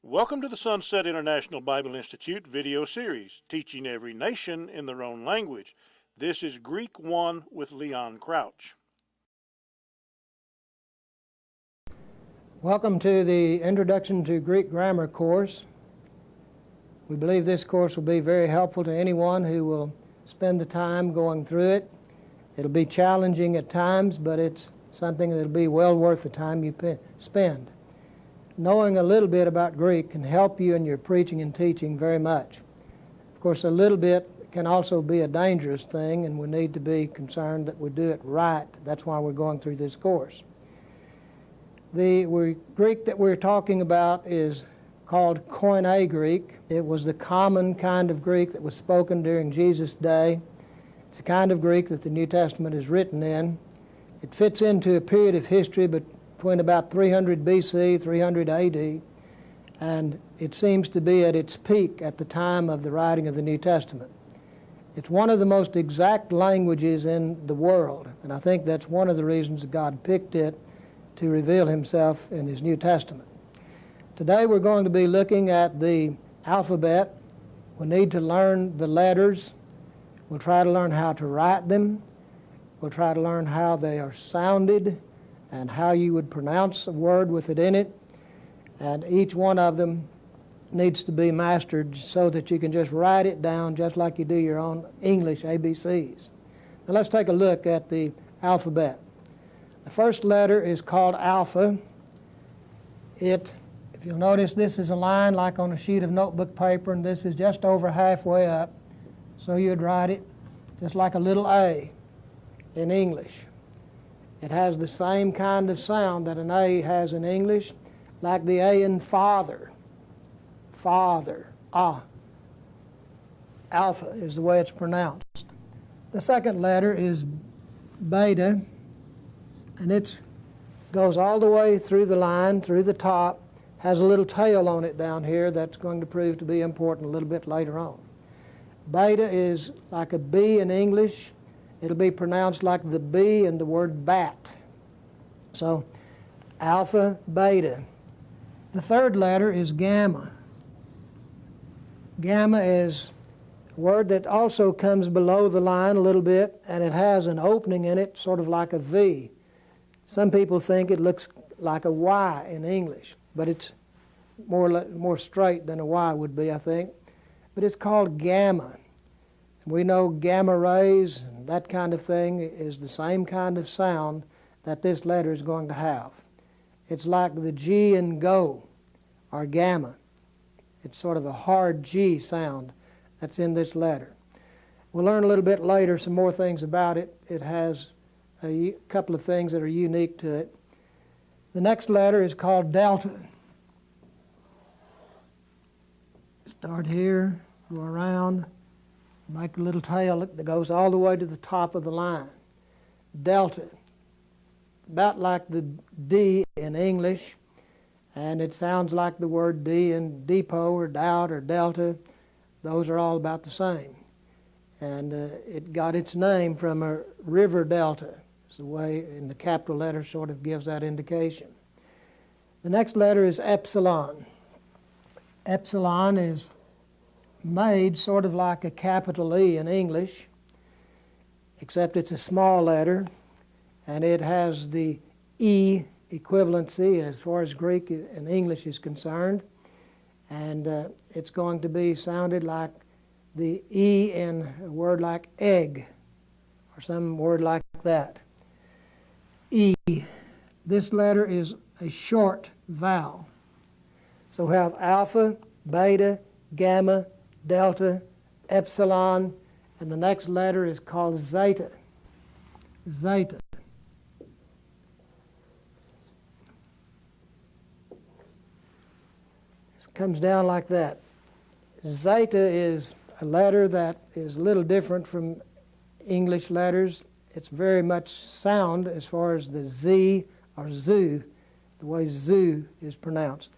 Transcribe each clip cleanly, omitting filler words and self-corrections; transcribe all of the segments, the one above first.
Welcome to the Sunset International Bible Institute video series, teaching every nation in their own language. This is Greek 1 with Leon Crouch. Welcome to the Introduction to Greek Grammar course. We believe this course will be very helpful to anyone who will spend the time going through it. It'll be challenging at times, but it's something that'll be well worth the time you spend. Knowing a little bit about Greek can help you in your preaching and teaching very much. Of course, a little bit can also be a dangerous thing, and we need to be concerned that we do it right. That's why we're going through this course. The Greek that we're talking about is called Koine Greek. It was the common kind of Greek that was spoken during Jesus' day. It's the kind of Greek that the New Testament is written in. It fits into a period of history between about 300 BC, 300 AD, and it seems to be at its peak at the time of the writing of the New Testament. It's one of the most exact languages in the world, and I think that's one of the reasons God picked it to reveal himself in his New Testament. Today we're going to be looking at the alphabet. We need to learn the letters. We'll try to learn how to write them. We'll try to learn how they are sounded and how you would pronounce a word with it in it. And each one of them needs to be mastered so that you can just write it down just like you do your own English ABCs. Now let's take a look at the alphabet. The first letter is called alpha. If you'll notice, this is a line like on a sheet of notebook paper, and this is just over halfway up. So you'd write it just like a little A in English. It has the same kind of sound that an A has in English, like the A in father. Father, ah. Alpha is the way it's pronounced. The second letter is beta, and it goes all the way through the line, through the top, has a little tail on it down here that's going to prove to be important a little bit later on. Beta is like a B in English. It'll be pronounced like the B in the word bat. So, alpha, beta. The third letter is gamma. Gamma is a word that also comes below the line a little bit, and it has an opening in it, sort of like a V. Some people think it looks like a Y in English, but it's more straight than a Y would be, I think. But it's called gamma. We know gamma rays and that kind of thing is the same kind of sound that this letter is going to have. It's like the G in go, or gamma. It's sort of a hard G sound that's in this letter. We'll learn a little bit later some more things about it. It has a couple of things that are unique to it. The next letter is called delta. Start here, go around, make a little tail that goes all the way to the top of the line. Delta, about like the D in English, and it sounds like the word D in depot or doubt or delta. Those are all about the same. And it got its name from a river delta. It's the way in the capital letter sort of gives that indication. The next letter is epsilon. Epsilon is made sort of like a capital E in English, except it's a small letter, and it has the E equivalency as far as Greek and English is concerned, and it's going to be sounded like the E in a word like egg, or some word like that. E. This letter is a short vowel. So we have alpha, beta, gamma, delta, epsilon, and the next letter is called zeta. Zeta. This comes down like that. Zeta is a letter that is a little different from English letters. It's very much sound as far as the Z or zoo, the way zoo is pronounced.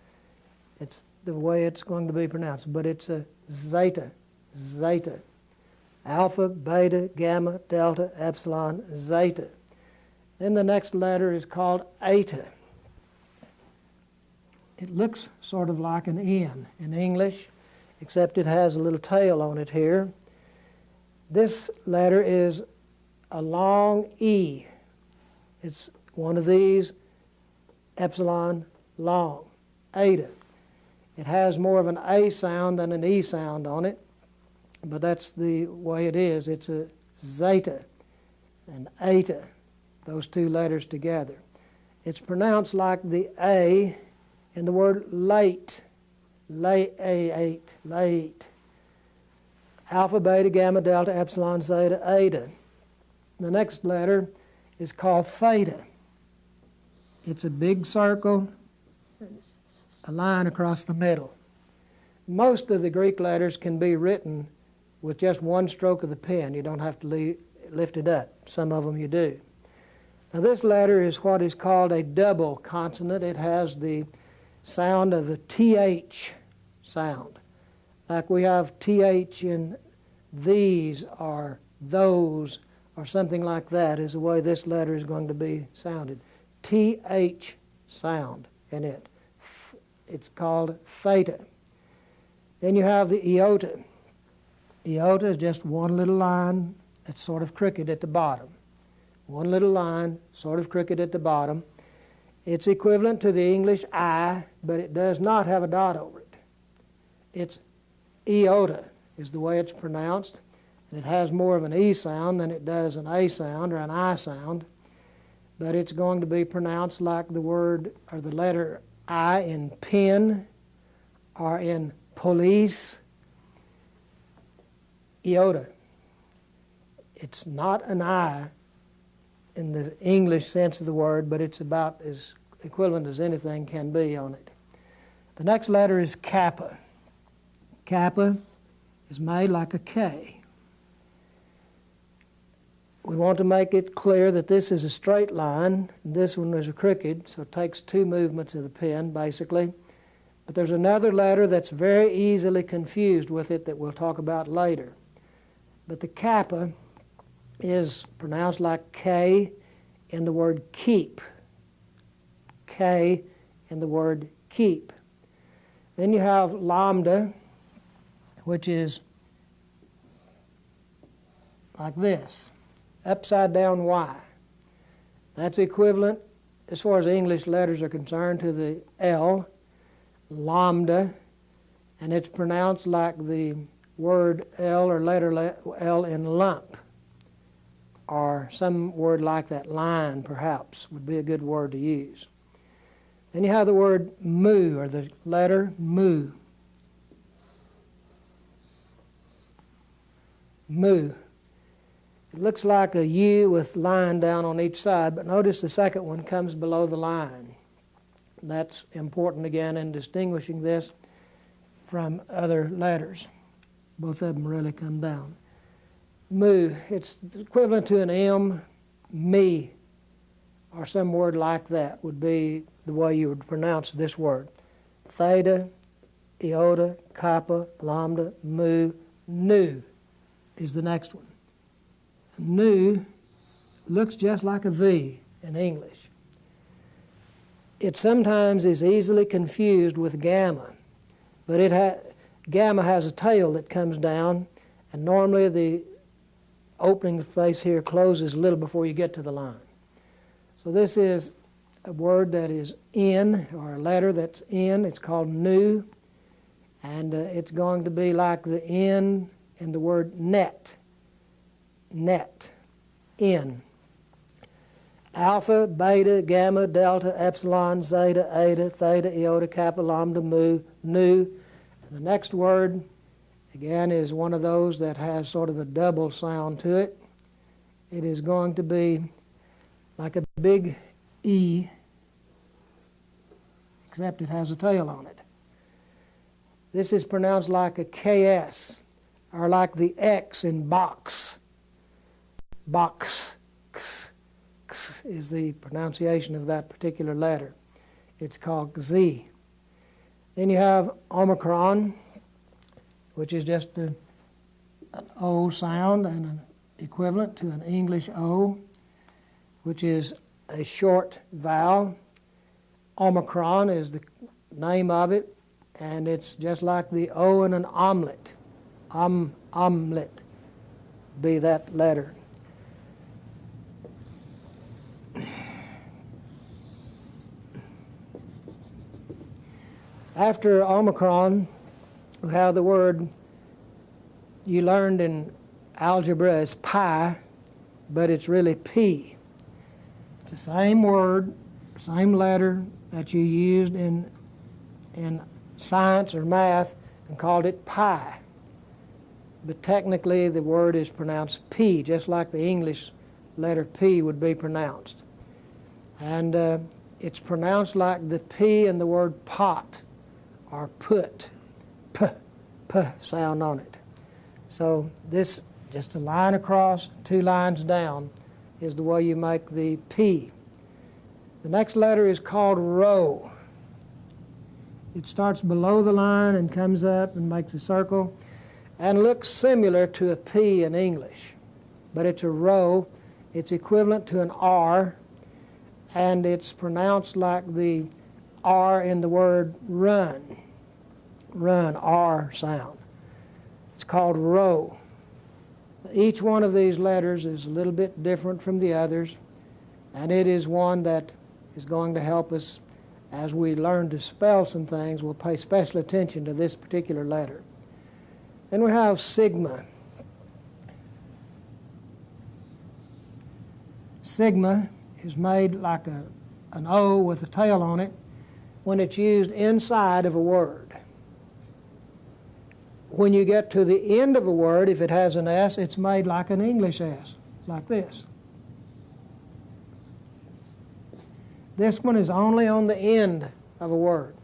It's the way it's going to be pronounced, but it's a zeta, zeta. Alpha, beta, gamma, delta, epsilon, zeta. Then the next letter is called eta. It looks sort of like an N in English, except it has a little tail on it here. This letter is a long E. It's one of these, epsilon long, eta. It has more of an A sound than an E sound on it, but that's the way it is. It's a zeta and eta, those two letters together. It's pronounced like the A in the word late, late. Alpha, beta, gamma, delta, epsilon, zeta, eta. The next letter is called theta. It's a big circle, a line across the middle. Most of the Greek letters can be written with just one stroke of the pen. You don't have to lift it up. Some of them you do. Now this letter is what is called a double consonant. It has the sound of a TH sound. Like we have TH in these or those or something like that is the way this letter is going to be sounded. TH sound in it. It's called theta. Then you have the iota. Iota is just one little line that's sort of crooked at the bottom. One little line, sort of crooked at the bottom. It's equivalent to the English I, but it does not have a dot over it. It's iota is the way it's pronounced, and it has more of an E sound than it does an A sound or an I sound, but it's going to be pronounced like the word or the letter I in pen or in police. Iota. It's not an I in the English sense of the word, but it's about as equivalent as anything can be on it. The next letter is kappa. Kappa is made like a K. We want to make it clear that this is a straight line, and this one is a crooked, so it takes two movements of the pen, basically. But there's another letter that's very easily confused with it that we'll talk about later. But the kappa is pronounced like K in the word keep. K in the word keep. Then you have lambda, which is like this, upside down Y. That's equivalent, as far as English letters are concerned, to the L, lambda, and it's pronounced like the word L or letter L in lump, or some word like that, line perhaps, would be a good word to use. Then you have the word mu, or the letter mu. Mu. It looks like a U with line down on each side, but notice the second one comes below the line. That's important again in distinguishing this from other letters. Both of them really come down. Mu, it's equivalent to an M, me, or some word like that would be the way you would pronounce this word. Theta, iota, kappa, lambda, mu, nu is the next one. Nu looks just like a V in English. It sometimes is easily confused with gamma, but gamma has a tail that comes down, and normally the opening space here closes a little before you get to the line. So this is a word that is in, or a letter that's in. It's called nu, and it's going to be like the N in the word net. Net, in. Alpha, beta, gamma, delta, epsilon, zeta, eta, theta, iota, kappa, lambda, mu, nu. And the next word, again, is one of those that has sort of a double sound to it. It is going to be like a big E, except it has a tail on it. This is pronounced like a KS, or like the X in box. Box, x, x is the pronunciation of that particular letter. It's called Z. Then you have Omicron, which is just an O sound and an equivalent to an English O, which is a short vowel. Omicron is name of it, and it's just like the O in an omelet. Omelet be that letter. After Omicron, we have the word you learned in algebra as pi, but it's really P. It's the same word, same letter that you used in science or math and called it pi. But technically the word is pronounced P, just like the English letter P would be pronounced. And it's pronounced like the P in the word pot or put, p sound on it. So this, just a line across, 2 lines down, is the way you make the P. The next letter is called rho. It starts below the line and comes up and makes a circle and looks similar to a P in English, but it's a rho. It's equivalent to an R, and it's pronounced like the R in the word run. Run, R sound. It's called rho. Each one of these letters is a little bit different from the others, and it is one that is going to help us as we learn to spell some things. We'll pay special attention to this particular letter. Then we have sigma. Sigma is made like an O with a tail on it when it's used inside of a word. When you get to the end of a word, if it has an S, it's made like an English S, like this. This one is only on the end of a word.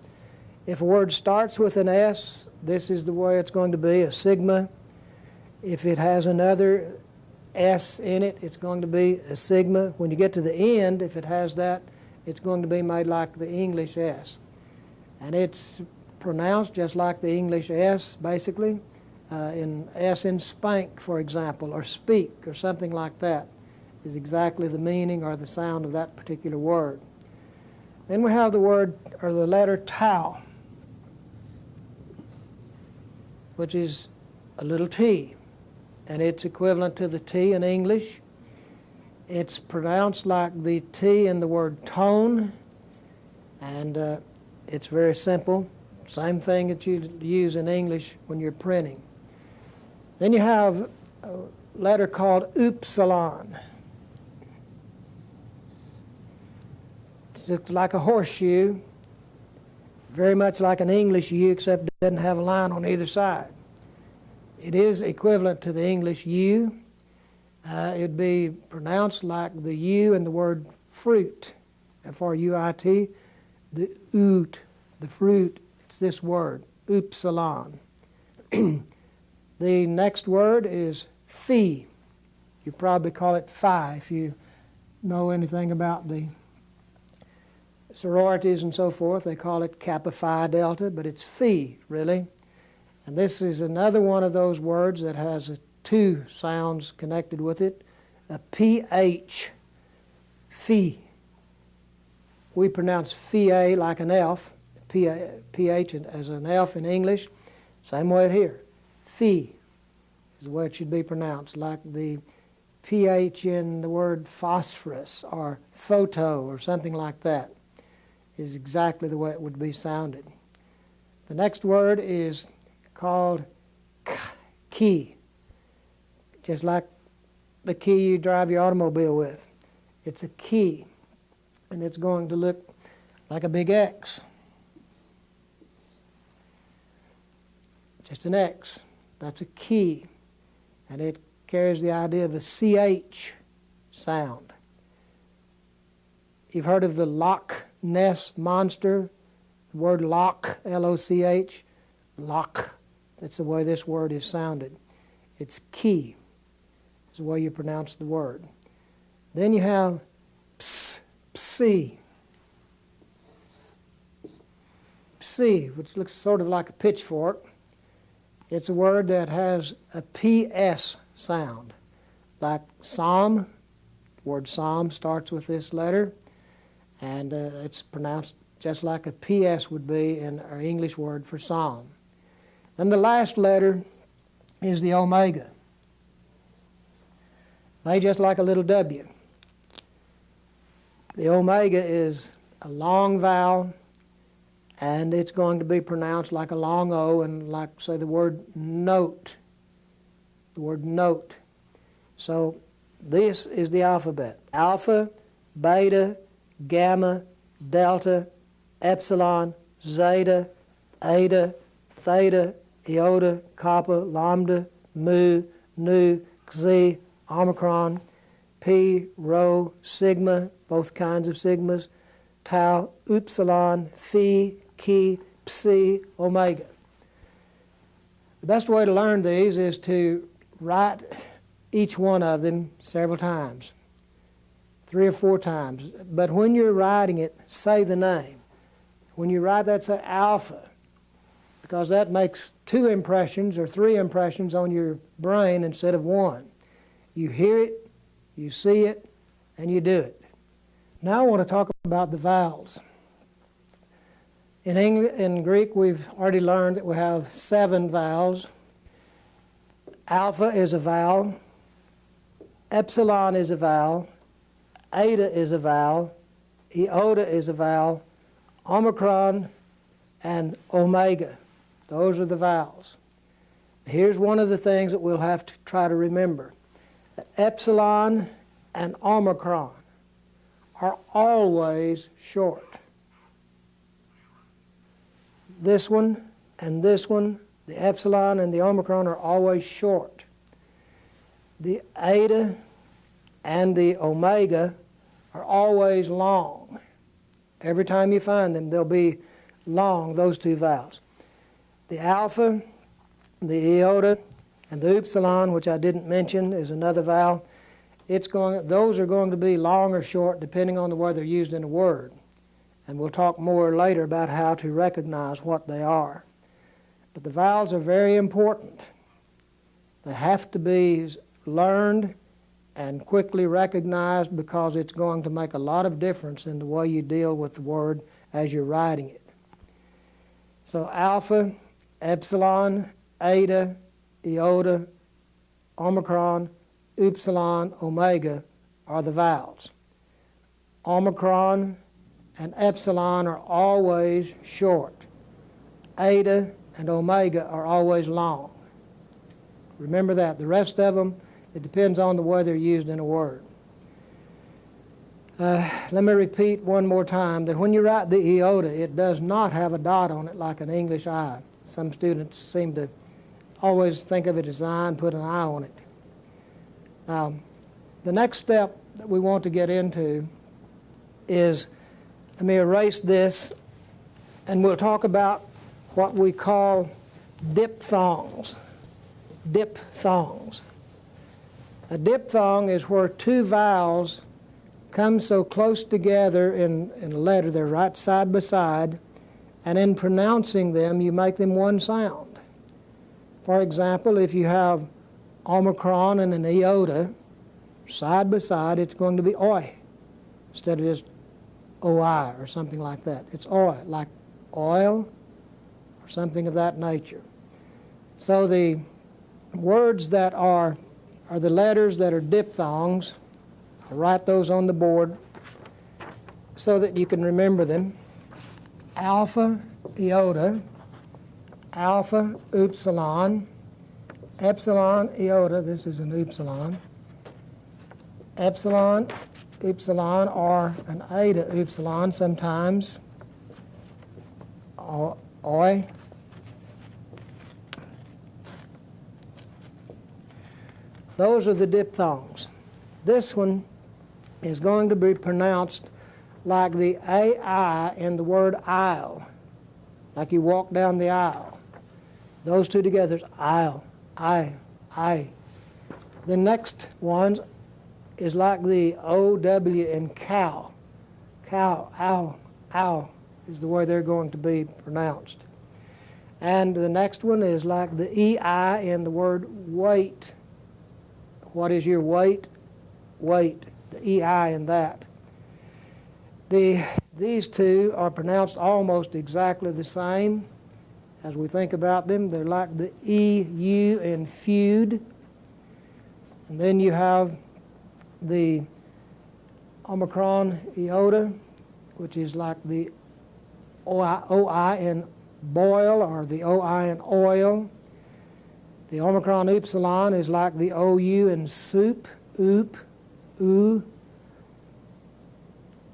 If a word starts with an S, this is the way it's going to be, a sigma. If it has another S in it, it's going to be a sigma. When you get to the end, if it has that, it's going to be made like the English S. And it's pronounced just like the English S, basically. In S in spank, for example, or speak, or something like that, is exactly the meaning or the sound of that particular word. Then we have the word, or the letter tau, which is a little t, and it's equivalent to the T in English. It's pronounced like the T in the word tone, and it's very simple. Same thing that you use in English when you're printing. Then you have a letter called upsilon. It's like a horseshoe, very much like an English U, except it doesn't have a line on either side. It is equivalent to the English U. It'd be pronounced like the U in the word fruit, F-R-U-I-T, the oot, the fruit. It's this word, upsilon. The next word is phi. You probably call it phi if you know anything about the sororities and so forth. They call it Kappa Phi Delta, but it's phi, really. And this is another one of those words that has 2 sounds connected with it, a PH, phi. We pronounce phi like an F, PH as an F in English, same way here. Phi is the way it should be pronounced, like the PH in the word phosphorus or photo or something like that is exactly the way it would be sounded. The next word is called key, just like the key you drive your automobile with. It's a key, and it's going to look like a big X. Just an X. That's a key. And it carries the idea of a CH sound. You've heard of the Loch Ness Monster, the word loch, L-O-C-H, loch. That's the way this word is sounded. It's key, is the way you pronounce the word. Then you have psi, which looks sort of like a pitchfork. It's a word that has a PS sound, like psalm. The word psalm starts with this letter, and it's pronounced just like a PS would be in our English word for psalm. And the last letter is the omega. Made just like a little W. The omega is a long vowel, and it's going to be pronounced like a long O, and like, say, the word note. The word note. So this is the alphabet. Alpha, beta, gamma, delta, epsilon, zeta, eta, theta, iota, kappa, lambda, mu, nu, xi, omicron, pi, rho, sigma, both kinds of sigmas, tau, upsilon, phi, chi, psi, omega. The best way to learn these is to write each one of them several times, 3 or 4 times. But when you're writing it, say the name. When you write that, say alpha, because that makes 2 impressions or 3 impressions on your brain instead of 1. You hear it, you see it, and you do it. Now I want to talk about the vowels. In Greek, we've already learned that we have 7 vowels. Alpha is a vowel, epsilon is a vowel, eta is a vowel, iota is a vowel, omicron, and omega. Those are the vowels. Here's one of the things that we'll have to try to remember. That epsilon and omicron are always short. This one and this one, the epsilon and the omicron, are always short. The eta and the omega are always long. Every time you find them, they'll be long, those 2 vowels. The alpha, the iota, and the upsilon, which I didn't mention, is another vowel. Those are going to be long or short depending on the way they're used in a word. And we'll talk more later about how to recognize what they are. But the vowels are very important. They have to be learned and quickly recognized because it's going to make a lot of difference in the way you deal with the word as you're writing it. So alpha, epsilon, eta, iota, omicron, upsilon, omega are the vowels. Omicron and epsilon are always short. Eta and omega are always long. Remember that. The rest of them, it depends on the way they're used in a word. Let me repeat one more time that when you write the iota, it does not have a dot on it like an English I. Some students seem to always think of it as an I and put an I on it. Now, the next step that we want to get into is, let me erase this, and we'll talk about what we call diphthongs. Diphthongs. A diphthong is where 2 vowels come so close together in a letter, they're right side by side, and in pronouncing them, you make them one sound. For example, if you have omicron and an iota, side by side, it's going to be oi, instead of just oi or something like that. It's oi, like oil or something of that nature. So the words that are the letters that are diphthongs. I'll write those on the board so that you can remember them. Alpha, iota, alpha, upsilon, epsilon, iota, this is an upsilon, epsilon, upsilon, or an eta upsilon sometimes, oi. Those are the diphthongs. This one is going to be pronounced like the AI in the word aisle, like you walk down the aisle. Those 2 together is aisle, I. The next one is like the OW in cow. Cow, ow is the way they're going to be pronounced. And the next one is like the EI in the word weight. What is your weight? Weight, the EI in that. The These two are pronounced almost exactly the same as we think about them. They're like the EU in feud. And then you have the Omicron iota, which is like the OI in boil or the OI in oil. The Omicron upsilon is like the OU in soup, oop, oo.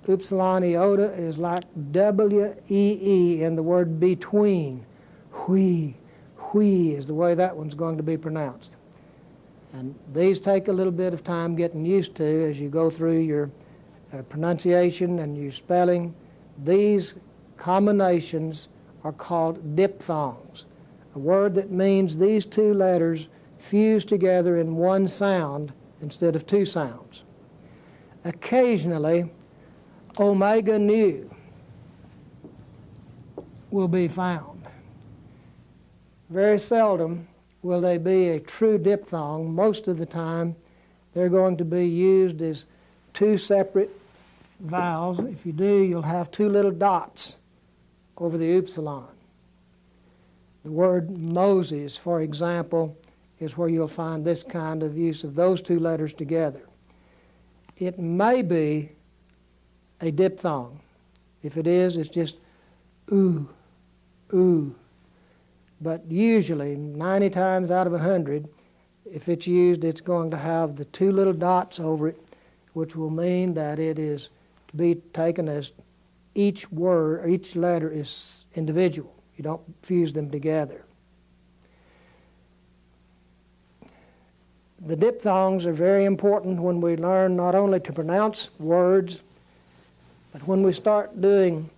Upsilon iota is like WEE in the word between. Hui is the way that one's going to be pronounced. And these take a little bit of time getting used to as you go through your pronunciation and your spelling. These combinations are called diphthongs, a word that means these two letters fuse together in one sound instead of two sounds. Occasionally, omega nu will be found. Very seldom will they be a true diphthong. Most of the time, they're going to be used as two separate vowels. If you do, you'll have two little dots over the upsilon. The word Moses, for example, is where you'll find this kind of use of those two letters together. It may be a diphthong. If it is, it's just oo, oo. But usually, 90 times out of 100, if it's used, it's going to have the two little dots over it, which will mean that it is to be taken as each word, or each letter is individual. You don't fuse them together. The diphthongs are very important when we learn not only to pronounce words, but when we start doing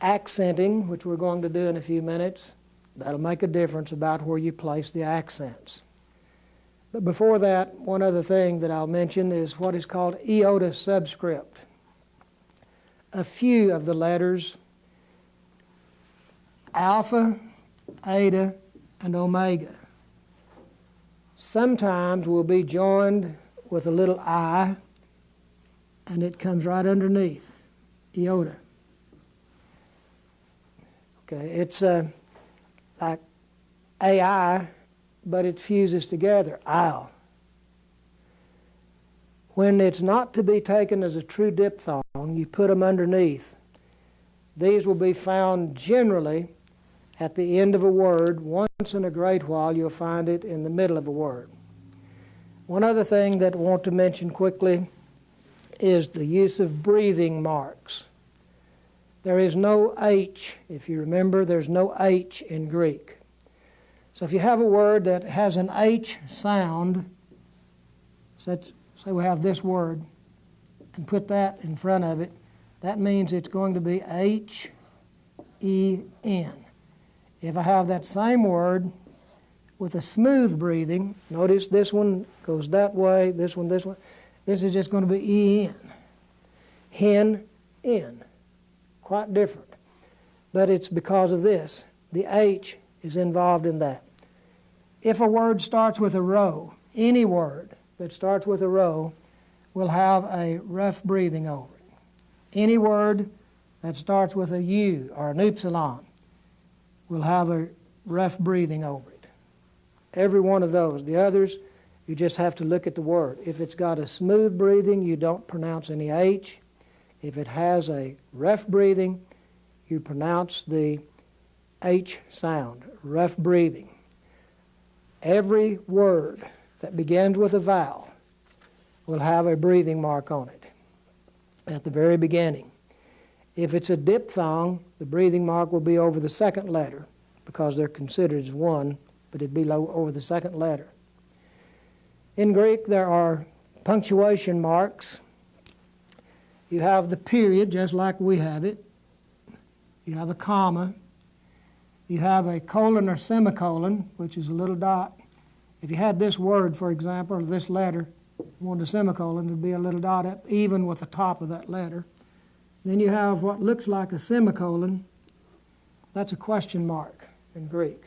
accenting, which we're going to do in a few minutes, that'll make a difference about where you place the accents. But before that, one other thing that I'll mention is what is called iota subscript. A few of the letters alpha, eta, and omega sometimes will be joined with a little I, and it comes right underneath, iota. Okay, it's like AI, but it fuses together, I'll. When it's not to be taken as a true diphthong, you put them underneath. These will be found generally at the end of a word. Once in a great while, you'll find it in the middle of a word. One other thing that I want to mention quickly is the use of breathing marks. There is no H. If you remember, there's no H in Greek. So if you have a word that has an H sound, say we have this word, and put that in front of it, that means it's going to be H-E-N. If I have that same word with a smooth breathing, notice this one goes that way, this one, this is just going to be E-N. Hen, N. Quite different. But it's because of this. The H is involved in that. If a word starts with a rho, any word that starts with a rho will have a rough breathing over it. Any word that starts with a U or an upsilon will have a rough breathing over it. Every one of those. The others, you just have to look at the word. If it's got a smooth breathing, you don't pronounce any H. If it has a rough breathing, you pronounce the H sound, rough breathing. Every word that begins with a vowel will have a breathing mark on it at the very beginning. If it's a diphthong, the breathing mark will be over the second letter because they're considered as one, but it'd be over the second letter. In Greek, there are punctuation marks. You have the period, just like we have it. You have a comma. You have a colon or semicolon, which is a little dot. If you had this word, for example, or this letter, wanted a semicolon, there'd be a little dot up even with the top of that letter. Then you have what looks like a semicolon. That's a question mark in Greek.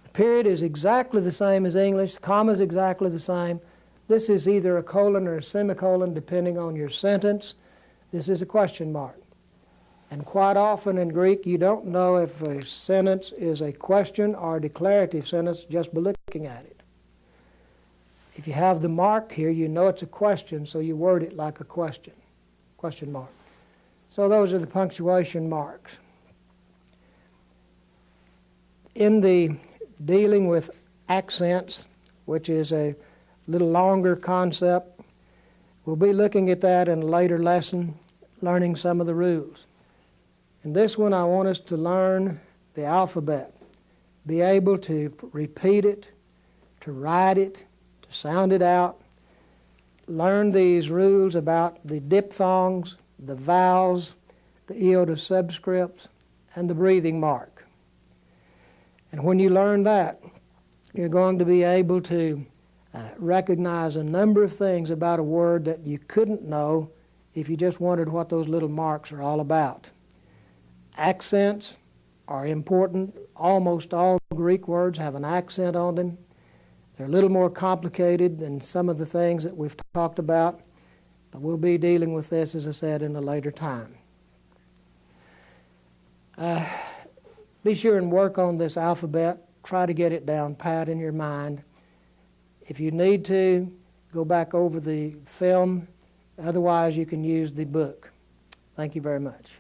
The period is exactly the same as English. The comma is exactly the same. This is either a colon or a semicolon, depending on your sentence. This is a question mark. And quite often in Greek, you don't know if a sentence is a question or a declarative sentence just by looking at it. If you have the mark here, you know it's a question, so you word it like a question mark. So those are the punctuation marks. In the dealing with accents, which is a little longer concept, we'll be looking at that in a later lesson, learning some of the rules. In this one, I want us to learn the alphabet, be able to repeat it, to write it, to sound it out, learn these rules about the diphthongs, the vowels, the iota subscripts, and the breathing mark. And when you learn that, you're going to be able to recognize a number of things about a word that you couldn't know if you just wondered what those little marks are all about. Accents are important. Almost all Greek words have an accent on them. They're a little more complicated than some of the things that we've talked about, but we'll be dealing with this, as I said, in a later time. Be sure and work on this alphabet. Try to get it down pat in your mind. If you need to, go back over the film. Otherwise, you can use the book. Thank you very much.